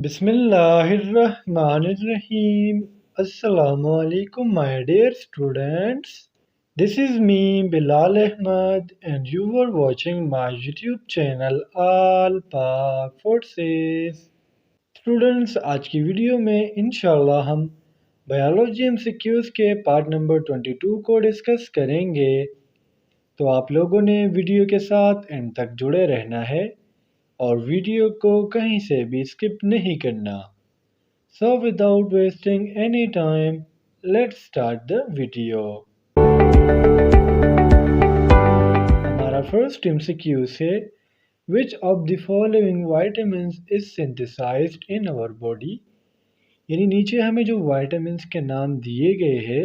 Bismillahirrahmanirrahim. Assalamu alaikum, my dear students. This is me, Bilal Ahmad, and you are watching my YouTube channel All Pak Forces. Students, आज की video में इंशाल्लाह हम biology MCQs के part number 22 को discuss करेंगे। तो आप लोगों ने वीडियो के साथ एंड तक जुड़े रहना है और वीडियो को कहीं से भी स्किप नहीं करना। So without wasting any time, let's start the video. हमारा फर्स्ट MCQ है Which of the following vitamins is synthesized in our body? यानी नीचे हमें जो vitamins के नाम दिए गए हैं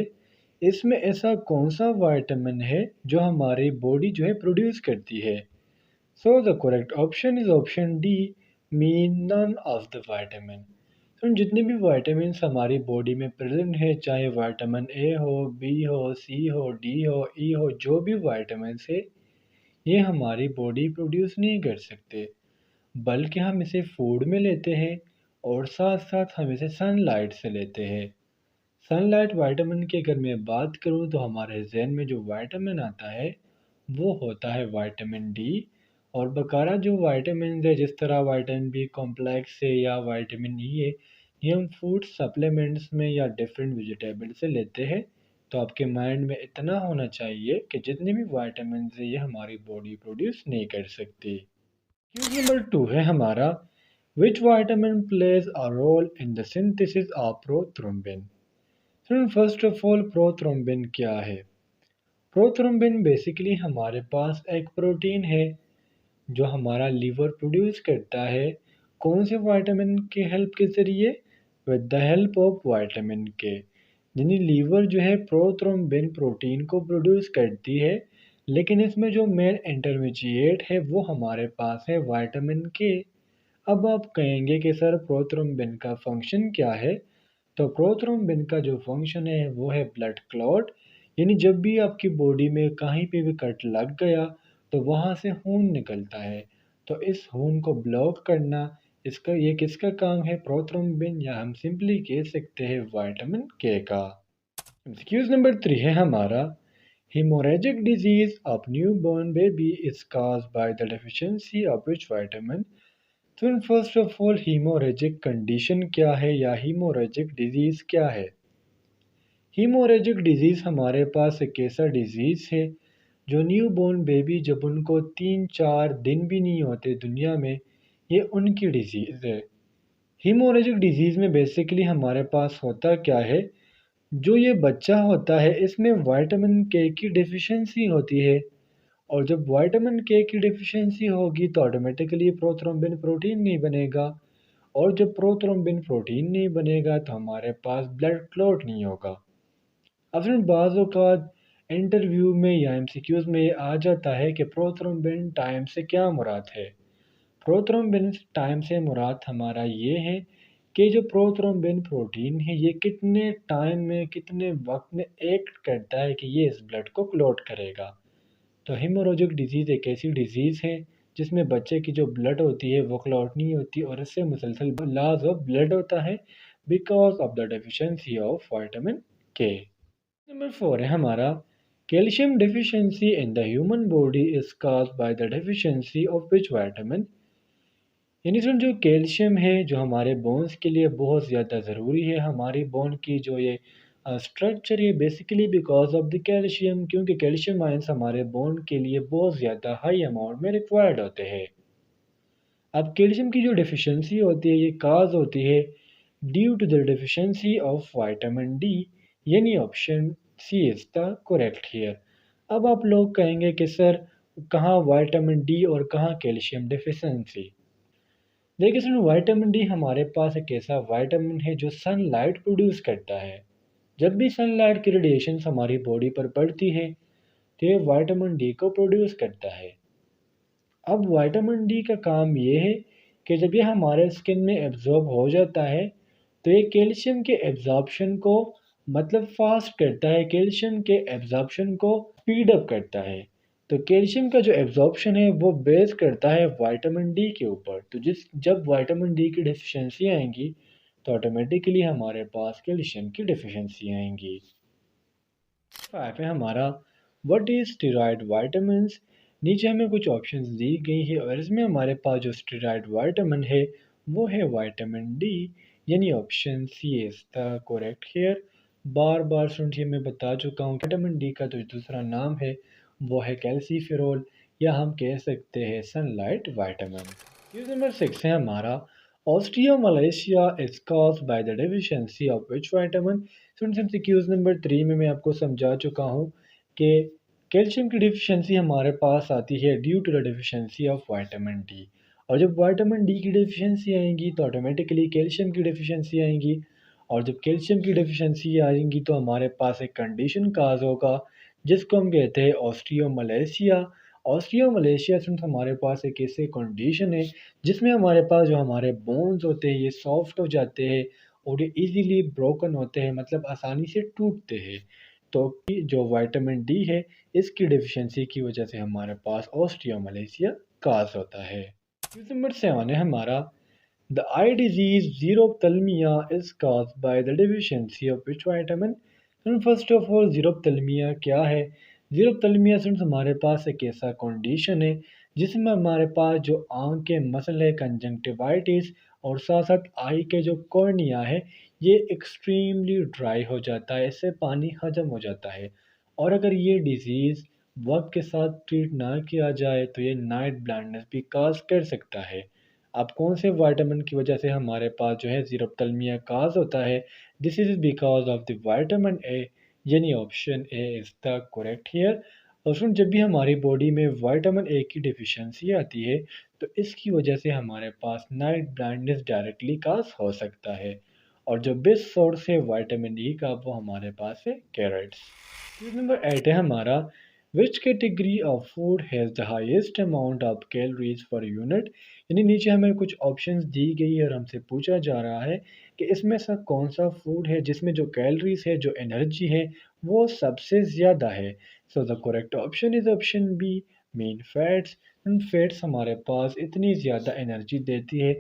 इसमें ऐसा कौन सा vitamin है जो हमारी बॉडी जो है प्रोड्यूस करती है। So the correct option is option D, mean none of the vitamin. तो जितने भी वाइटामिन हमारी बॉडी में प्रेजेंट है, चाहे विटामिन ए हो, बी हो, सी हो, डी हो, ई हो, जो भी वाइटामिन है ये हमारी बॉडी प्रोड्यूस नहीं कर सकते, बल्कि हम इसे फूड में लेते हैं और साथ साथ हम इसे सनलाइट से लेते हैं। सनलाइट वाइटामिन की अगर मैं बात करूँ तो हमारे जहन में जो वाइटामिन आता है वो होता है विटामिन डी। और बकारा जो वाइटामिन है जिस तरह विटामिन बी कॉम्प्लेक्स है या विटामिन ई है, ये हम फूड सप्लीमेंट्स में या डिफरेंट वेजिटेबल से लेते हैं। तो आपके माइंड में इतना होना चाहिए कि जितने भी वाइटामिन है ये हमारी बॉडी प्रोड्यूस नहीं कर सकती। क्वेश्चन नंबर 2 है हमारा which vitamin plays a role in the synthesis of prothrombin. First of all prothrombin क्या है। प्रोथ्रोम्बिन बेसिकली हमारे पास एक प्रोटीन है जो हमारा लीवर प्रोड्यूस करता है। कौन से विटामिन के हेल्प के ज़रिए? With the help of vitamin के। यानी लीवर जो है प्रोथ्रोम्बिन प्रोटीन को प्रोड्यूस करती है, लेकिन इसमें जो मेन इंटरमीडिएट है वो हमारे पास है विटामिन के। अब आप कहेंगे कि सर प्रोथ्रोम्बिन का फंक्शन क्या है? तो प्रोथ्रोम्बिन का जो फंक्शन है वो है ब्लड क्लॉट। यानी जब भी आपकी बॉडी में कहीं पे भी कट लग गया तो वहाँ से खून निकलता है, तो इस खून को ब्लॉक करना इसका ये किसका काम है? प्रोथ्रोम्बिन, या हम सिंपली कह सकते हैं विटामिन के का। एक्सक्यूज नंबर 3 है हमारा haemorrhagic disease of newborn baby is caused by the deficiency of which vitamin. तो first of all haemorrhagic condition क्या है या हीमोरेजिक डिजीज़ क्या है? हीमोरेजिक डिजीज़ हमारे पास एक ऐसा डिजीज़ है जो न्यूबॉर्न बेबी जब उनको 3-4 दिन भी नहीं होते दुनिया में, ये उनकी डिजीज़ है। हीमोरेजिक डिजीज़ में बेसिकली हमारे पास होता क्या है, जो ये बच्चा होता है इसमें विटामिन के की डेफिशिएंसी होती है, और जब विटामिन के की डेफिशिएंसी होगी तो ऑटोमेटिकली प्रोथ्रोम्बिन प्रोटीन नहीं बनेगा, और जब प्रोथ्रोम्बिन प्रोटीन नहीं बनेगा तो हमारे पास ब्लड क्लॉट नहीं होगा। अब फ्रेंड बाज़ औक़ात इंटरव्यू में या एमसीक्यूज़ में ये आ जाता है कि प्रोथ्रोम्बिन टाइम से क्या मुराद है। प्रोथ्रोम्बिन टाइम से मुराद हमारा ये है कि जो प्रोथ्रोम्बिन प्रोटीन है ये कितने टाइम में कितने वक्त में एक्ट करता है कि ये इस ब्लड को क्लॉट करेगा। तो हेमोरेजिक डिजीज़ एक ऐसी डिजीज़ है जिसमें बच्चे की जो ब्लड होती है वो क्लॉट नहीं होती और इससे मुसलसल लॉस ऑफ ब्लड होता है because of the deficiency of vitamin के। नंबर 4 है हमारा calcium deficiency in the human body is caused by the deficiency of which vitamin. यानी सुन जो कैल्शियम है जो हमारे बोन्स के लिए बहुत ज़्यादा ज़रूरी है, हमारी बोन की जो ये स्ट्रक्चर है basically because of the calcium, क्योंकि कैल्शियम आयंस हमारे बोन के लिए बहुत ज़्यादा हाई अमाउंट में रिक्वायर्ड होते हैं। अब कैल्शियम की जो डेफिशिएंसी होती है ये काज होती है due to the deficiency of vitamin D, यानी option C is the correct here. अब आप लोग कहेंगे कि सर कहाँ विटामिन डी और कहाँ कैल्शियम डेफिशिएंसी। देखिए सुनो, विटामिन डी हमारे पास एक ऐसा विटामिन है जो सनलाइट प्रोड्यूस करता है। जब भी सनलाइट की रेडिएशन हमारी बॉडी पर पड़ती है तो ये विटामिन डी को प्रोड्यूस करता है। अब विटामिन डी का काम ये है कि जब ये हमारे स्किन में एब्जॉर्ब हो जाता है तो ये कैल्शियम के एब्जॉर्प्शन को मतलब फास्ट करता है, कैल्शियम के एब्जॉर्प्शन को स्पीड अप करता है। तो कैल्शियम का जो एब्जॉर्प्शन है वो बेस करता है विटामिन डी के ऊपर। तो जिस जब विटामिन डी की डेफिशिएंसी आएंगी तो ऑटोमेटिकली हमारे पास कैल्शियम की डेफिशिएंसी आएंगी। 5 है हमारा व्हाट इज स्टेरॉयड विटामिन्स। नीचे हमें कुछ ऑप्शंस दी गई है और इसमें हमारे पास जो स्टेरॉयड विटामिन है वो है विटामिन डी, यानी option C is the correct here. बार बार सुनिए मैं बता चुका हूँ विटामिन डी का जो दूसरा नाम है वो है कैल्सीफेरोल, या हम कह सकते हैं सनलाइट विटामिन। न्यूज़ नंबर 6 है हमारा osteomalacia is caused by the deficiency of which vitamin। Students MCQs number 3 में मैं आपको समझा चुका हूँ कि कैल्शियम की डिफिशियंसी हमारे पास आती है due to the deficiency of vitamin D. और जब विटामिन डी की डिफिशियंसी आएंगी तो ऑटोमेटिकली कैल्शियम की डिफिशियंसी आएंगी। और जब कैल्शियम की डिफिशियंसी आएंगी तो हमारे पास एक कंडीशन काज होगा जिसको हम कहते हैं ऑस्टियोमलेशिया। ऑस्टियोमलेशिया स्टूडेंट्स हमारे पास एक ऐसे कंडीशन है जिसमें हमारे पास जो हमारे बोन्स होते हैं ये सॉफ्ट हो जाते हैं और ये इजीली ब्रोकन होते हैं, मतलब आसानी से टूटते हैं। तो जो विटामिन डी है इसकी डिफिशियंसी की वजह से हमारे पास ऑस्टियोमलेशिया काज होता है। नंबर 7 है हमारा the eye disease xerophthalmia is caused by the deficiency of which vitamin। First of all xerophthalmia क्या है? जीरोप्थेल्मिया सिर्फ हमारे पास एक ऐसा कंडीशन है जिसमें हमारे पास जो आंख के मसल है कंजंक्टिवाइटिस और साथ साथ आई के जो कॉर्निया है ये एक्सट्रीमली ड्राई हो जाता है, इससे पानी हजम हो जाता है। और अगर ये डिजीज़ वक्त के साथ ट्रीट ना किया जाए तो ये नाइट ब्लाइंडनेस भी काज कर सकता है। अब कौन से विटामिन की वजह से हमारे पास जो है जीरोप्थेल्मिया काज होता है? This is because of the vitamin A, यानी option A is the correct here. और सुन जब भी हमारी बॉडी में विटामिन ए की डिफिशियंसी आती है तो इसकी वजह से हमारे पास नाइट ब्लाइंडनेस डायरेक्टली काज हो सकता है। और जो बेस्ट सोर्स है विटामिन ई का वो हमारे पास है कैरेट्स। नंबर 8 है हमारा which category of food has the highest amount of calories per unit. यानी नीचे हमें कुछ ऑप्शंस दी गई है और हमसे पूछा जा रहा है कि इसमें से कौन सा फूड है जिसमें जो कैलोरीज है जो एनर्जी है वो सबसे ज़्यादा है। So the correct option is option B main fats. Fats हमारे पास इतनी ज़्यादा एनर्जी देती है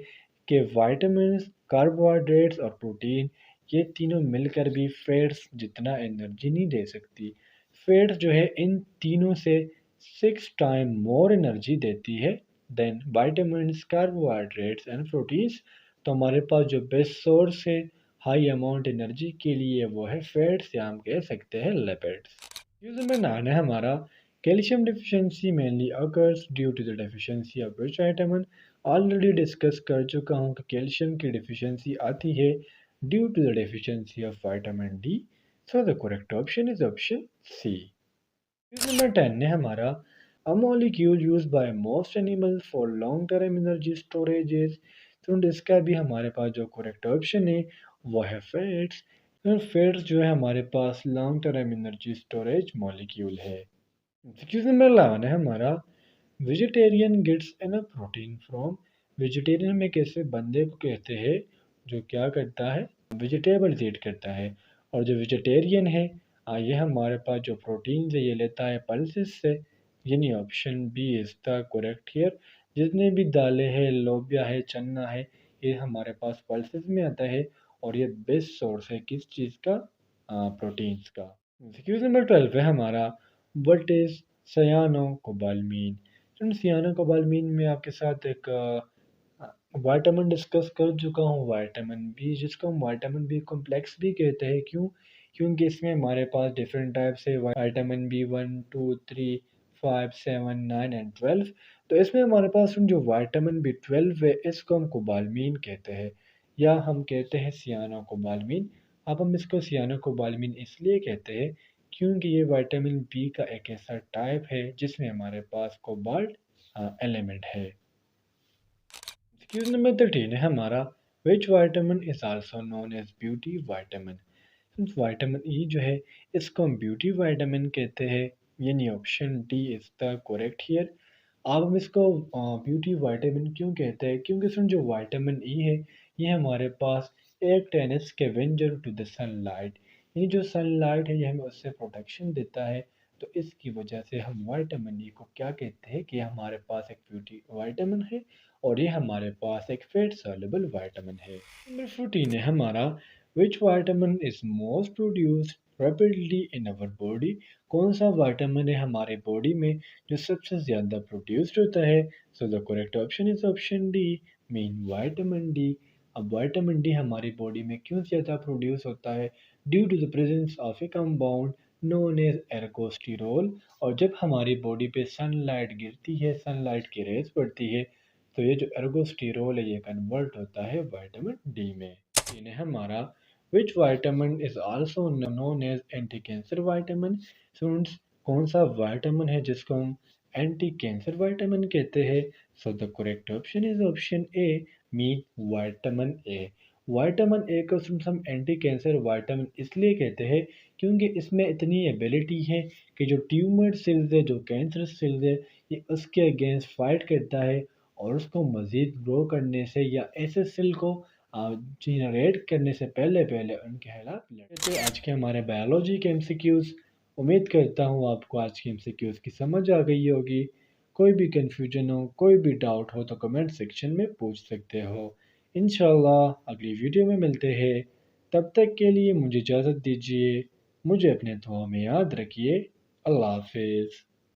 कि विटामिन्स, कार्बोहाइड्रेट्स और प्रोटीन ये तीनों मिलकर भी फैट्स जितना एनर्जी नहीं दे सकती। फैट्स जो है इन तीनों से 6 टाइम मोर एनर्जी देती है than vitamins, carbohydrates and proteins. तो हमारे पास जो बेस्ट सोर्स है हाई अमाउंट एनर्जी के लिए वो है फैट्स, या हम कह सकते हैं लिपिड्स। यूज नंबर 9 है हमारा calcium deficiency mainly occurs due to the deficiency of which vitamin. Already discuss कर चुका हूँ कि कैल्शियम की डिफिशियंसी आती है due to the deficiency of vitamin D. So the correct option is option C. Number 10 है हमारा a molecule used by most animal for long term energy storages. तो इसका भी हमारे पास जो करेक्ट ऑप्शन है वो है फैट्स। तो फैट्स जो है हमारे पास long term energy storage molecule है। क्वेश्चन नंबर 11 है हमारा vegetarian gets enough protein from. Vegetarian में कैसे बंदे को कहते हैं जो क्या करता है वेजिटेबल्स ईट करता है। और जो वेजिटेरियन है ये हमारे पास जो प्रोटीन है ये लेता है पल्सेस से, यानी option B is the correct here. जितने भी दालें हैं, लोबिया है, चना है, ये हमारे पास पल्सेस में आता है और ये बेस्ट सोर्स है किस चीज़ का? प्रोटीन्स का। क्वेश्चन नंबर 12 है हमारा व्हाट इज सयानो कोबालमीन। तो सियानो कोबालमीन में आपके साथ एक विटामिन डिस्कस कर चुका हूँ, विटामिन बी, जिसको हम विटामिन बी कॉम्प्लेक्स भी कहते हैं। क्यों? क्योंकि इसमें हमारे पास डिफरेंट टाइप से विटामिन बी 1 2 3 5 7 9 एंड 12। तो इसमें हमारे पास जो विटामिन बी 12 है इसको हम कोबालमीन कहते हैं, या हम कहते हैं सियानो कोबालमीन। अब हम इसको सियानो कोबालमीन इसलिए कहते हैं क्योंकि ये विटामिन बी का एक ऐसा टाइप है जिसमें हमारे पास कोबाल्ट एलिमेंट है। क्वेश्चन नंबर 13 है हमारा which vitamin is also known as beauty vitamin. Vitamin E जो है इसको हम ब्यूटी विटामिन कहते हैं, यानी option D is the correct here. अब हम इसको ब्यूटी विटामिन क्यों कहते हैं? क्योंकि सुन जो विटामिन ई है ये हमारे पास एक स्कैवेंजर टू द सनलाइट, यानी जो सनलाइट है ये हमें उससे प्रोटेक्शन देता है। तो इसकी वजह से हम विटामिन डी को क्या कहते हैं कि हमारे पास एक ब्यूटी विटामिन है और ये हमारे पास एक फैट सॉल्युबल विटामिन है। नंबर 14 है हमारा, which vitamin is most produced rapidly in our body. कौन सा विटामिन है हमारे बॉडी में जो सबसे ज़्यादा प्रोड्यूस्ड होता है? So the correct option is option D, mean vitamin D. अब विटामिन डी हमारी बॉडी में क्यों ज़्यादा प्रोड्यूस होता है? Due to the presence of a compound known as ergosterol. और जब हमारी बॉडी पे सनलाइट गिरती है, सनलाइट की रेज पड़ती है, तो ये जो एर्गोस्टिरोल है ये कन्वर्ट होता है विटामिन डी में। इन्हें हमारा, which vitamin is also known as anti cancer vitamin. Students, कौन सा विटामिन है जिसको हम एंटी कैंसर विटामिन कहते हैं? सो the correct option is option A, mean vitamin A. Vitamin A को हम एंटी कैंसर विटामिन इसलिए कहते हैं क्योंकि इसमें इतनी एबिलिटी है कि जो ट्यूमर सेल्स है, जो कैंसर सेल्स है, ये उसके अगेंस्ट फाइट करता है और उसको मज़ीद ग्रो करने से या ऐसे सेल को जनरेट करने से पहले पहले उनके खिलाफ लड़ते। आज के हमारे बायोलॉजी के एमसीक्यूज़, उम्मीद करता हूँ आपको आज के एमसीक्यूज़ की समझ आ गई होगी। कोई भी कन्फ्यूजन हो, कोई भी डाउट हो तो कमेंट सेक्शन में पूछ सकते हो। इंशाल्लाह अगली वीडियो में मिलते हैं। तब तक के लिए मुझे इजाज़त दीजिए। मुझे अपने दुआ में याद रखिए। अल्लाह हाफ़िज़।